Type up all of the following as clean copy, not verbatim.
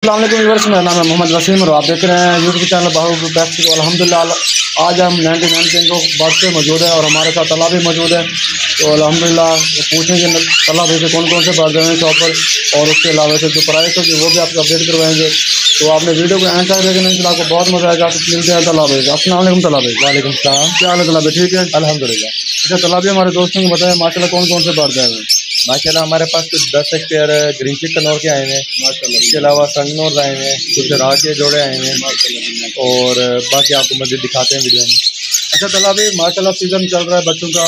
Viewers, मेरा नाम है मोहम्मद वसीम और आप देख रहे हैं यूट्यूब चैनल बाहू बेस्ट। अल्हम्दुलिल्लाह आज हम 99 केंद्रों बस पे मौजूद है और हमारे साथ तला भी मौजूद है। तो अल्हम्दुलिल्लाह पूछेंगे तला भाई से कौन कौन से बर्ड हैं शॉप पर और उसके अलावा से जो प्राइस होगी वो भी आपको अपडेट करवाएंगे। तो आपने वीडियो को एंड तक देखना, इंशाल्लाह आपको बहुत मजा आएगा। तो मिलते हैं तला भाई। अस्सलाम वालेकुम तला भाई। वालेकुम सलाम। क्या हाल है तला भाई? ठीक है अल्हम्दुलिल्लाह। अच्छा तला भाई, हमारे दोस्तों को बताएं माशाल्लाह कौन कौन से बर्ड आए हैं? माशाल्लाह हमारे पास कुछ 10 एक पेयर ग्रीन चिक कनौर के आए हैं माशाल्लाह। इसके अलावा संगनौर आए हैं, कुछ राह के जोड़े आए हैं माशाल्लाह। और बाकी आपको मज़ीद दिखाते हैं वीडियो में। अच्छा तला भाई, माशाल्लाह सीज़न चल रहा है बच्चों का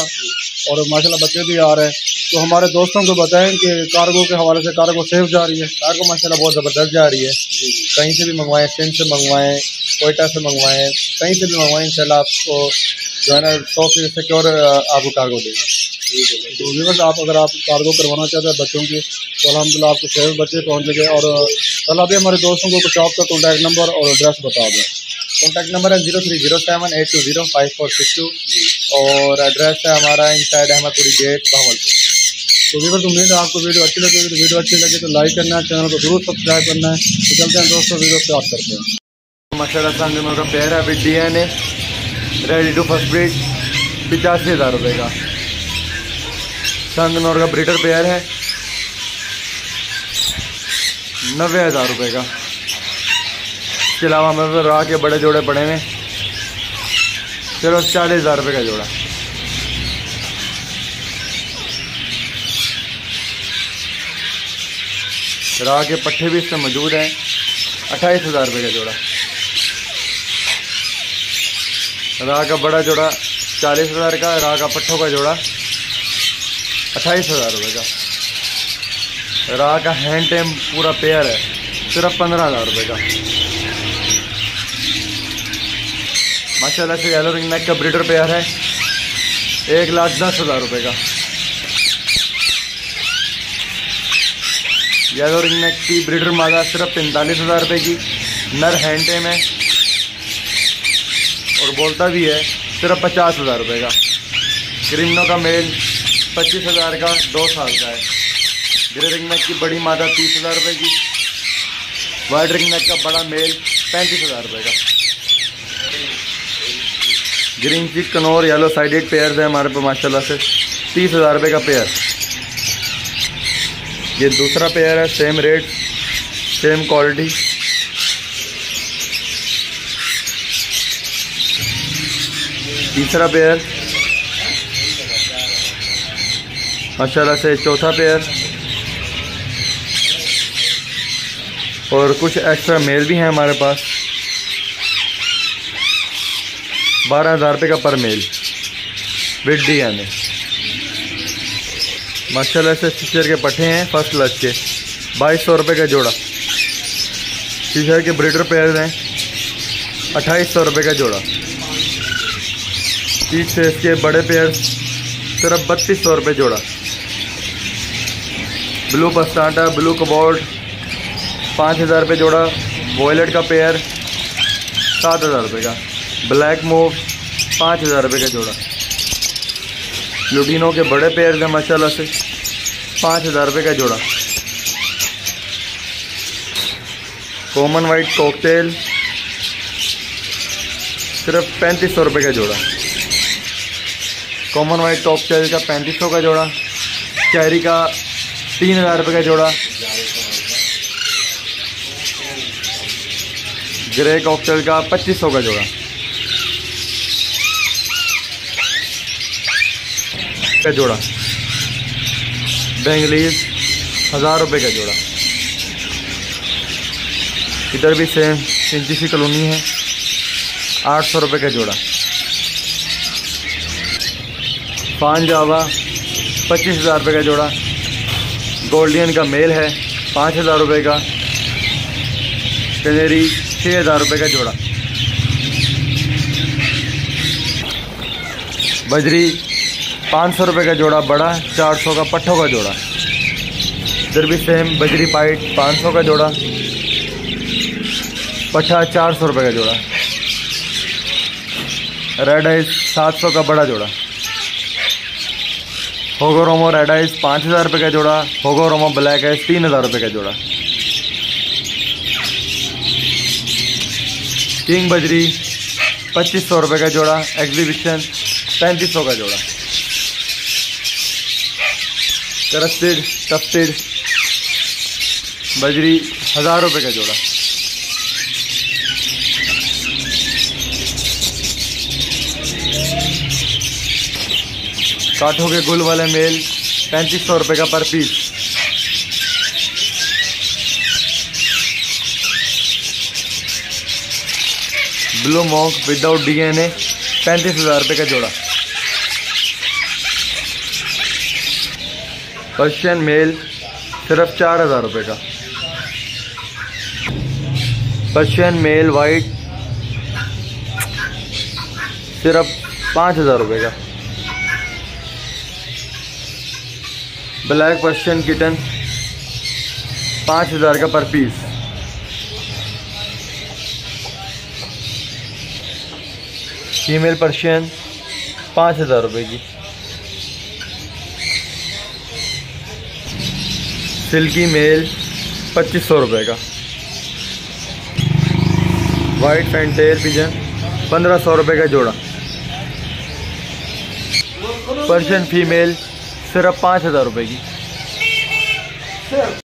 और माशाल्लाह बच्चे भी आ रहे हैं। तो हमारे दोस्तों को बताएं कि कार्गो के हवाले से कार्गो सेफ जा रही है? कार्गो माशाल्लाह बहुत ज़बरदस्त जा रही है। कहीं से भी मंगवाएं, सिंध से मंगवाएं, कोयटा से मंगवाएं, कहीं से भी मंगवाएं, इंशाल्लाह आपको जो है ना 100% सिक्योर आपको कार्गो देगा। तो व्यूअर्स, अगर आप कार्गो करवाना चाहते हैं बच्चों की तो अल्हम्दुलिल्लाह आपको सेफ बच्चे पहुँच गए। और तला भी हमारे दोस्तों को कुछ शॉप का कॉन्टैक्ट नंबर और एड्रेस बता दें। कॉन्टैक्ट नंबर है 0307820542 और एड्रेस है हमारा इनसाइड अहमदपुरी गेट भावलपुर। तो व्यूअर्स, उम्मीद है आपको वीडियो अच्छी लगेगी। तो वीडियो अच्छी लगे तो लाइक करना है, चैनल को जरूर सब्सक्राइब करना है। तो चलते हैं दोस्तों, वीडियो स्टार्ट करते हैं। माशाल्लाह संगनौर का पेयर है with DNA ready to first breed 85,000 रुपये का। संगनौर का ब्रीडर पेयर है 90,000 रुपये का। इसके अलावा हमारे राह के बड़े जोड़े पड़े हैं सिर्फ 40,000 रुपये का जोड़ा। राह के पट्टे भी इसमें मौजूद हैं 28,000 रुपये का जोड़ा। राह का बड़ा जोड़ा 40,000 का, राह का पट्ठों का जोड़ा 28,000 रुपये का। राह का हैंड टेम पूरा पेयर है सिर्फ 15,000 रुपये का। माशाल्लाह से येलो रिंग नेक का ब्रीडर पेयर है 1,10,000 रुपये का। येलो रिंग नेक की ब्रीडर मादा सिर्फ 45,000 रुपये की। नर हैंड टेम है और बोलता भी है सिर्फ 50,000 रुपये का। ग्रीनो का मेल 25,000 का, 2 साल का है। ग्रे रिंग नेक की बड़ी मादा 30,000 रुपये की। वाइट रिंग नेक का बड़ा मेल 35,000 रुपये का। ग्रीन चिक कनौर येलो साइडेड पेयर्स है हमारे पास माशाल्लाह से 30,000 रुपये का पेयर। ये दूसरा पेयर है, सेम रेट सेम क्वालिटी। तीसरा पेयर माशाल्लाह से चौथा पेयर। और कुछ एक्स्ट्रा मेल भी हैं हमारे पास 12,000 रुपये का पर मेल विद DNA। माशाल्लाह से शीशर के पट्टे हैं फर्स्ट लच के 2200 रुपये का जोड़ा। शीशर के ब्रीडर पेयर हैं 2800 रुपये का जोड़ा। पीछे से इसके बड़े पेयर सिर्फ 3200 रुपये जोड़ा। ब्लू पस्टाटा, ब्लू कबोर्ड 5,000 रुपये जोड़ा। वॉयलेट का पेयर 7,000 रुपये का। ब्लैक मूव 5,000 रुपये का जोड़ा। लुटिनो के बड़े पेयर हैं माशाल्लाह से 5,000 रुपये का जोड़ा। कॉमन वाइट कॉकटेल सिर्फ 3500 रुपये का जोड़ा। कॉमन वाइट कॉकटेल का 3500 का जोड़ा। कैरी का 3,000 रुपये का जोड़ा। ग्रे कॉकटेल का 2500 का जोड़ा। का जोड़ा। बेंगलीज 1,000 रुपये का जोड़ा। इधर भी सेम इंची सी कॉलोनी है 800 रुपये का जोड़ा। पान जावा 25,000 रुपये का जोड़ा। गोल्डियन का मेल है 5,000 रुपये का। कनेरी 6,000 रुपये का जोड़ा। बजरी 500 रुपये का जोड़ा बड़ा, 400 का पट्ठों का जोड़ा। इधर भी सेम बजरी पाइट 500 का जोड़ा। पट्ठा 400 रुपये का जोड़ा। रेड आइस 700 का बड़ा जोड़ा। होगो रोमो रेड आइस 5,000 रुपये का जोड़ा। होगो रोमो ब्लैक आइस 3,000 रुपये का जोड़ा। किंग बजरी 2500 रुपये का जोड़ा, एग्जीबिशन 3500 का जोड़ा। करस्टेड टफ्टेड बजरी 1000 रुपये का जोड़ा। काठों के गुल वाले मेल 3500 रुपये का per piece. Blue monk without DNA 35,000 रुपये का जोड़ा। पर्शियन मेल सिर्फ 4,000 रुपये का। पर्शियन मेल वाइट सिर्फ 5,000 रुपये का। ब्लैक पर्शियन किटन 5,000 का पर पीस। फीमेल पर्शियन 5,000 रुपये की। सिल्की मेल 2500 रुपये का। वाइट फैंटेल पिजन 1500 रुपये का जोड़ा। पर्शियन फीमेल सिर्फ 5,000 रुपये की।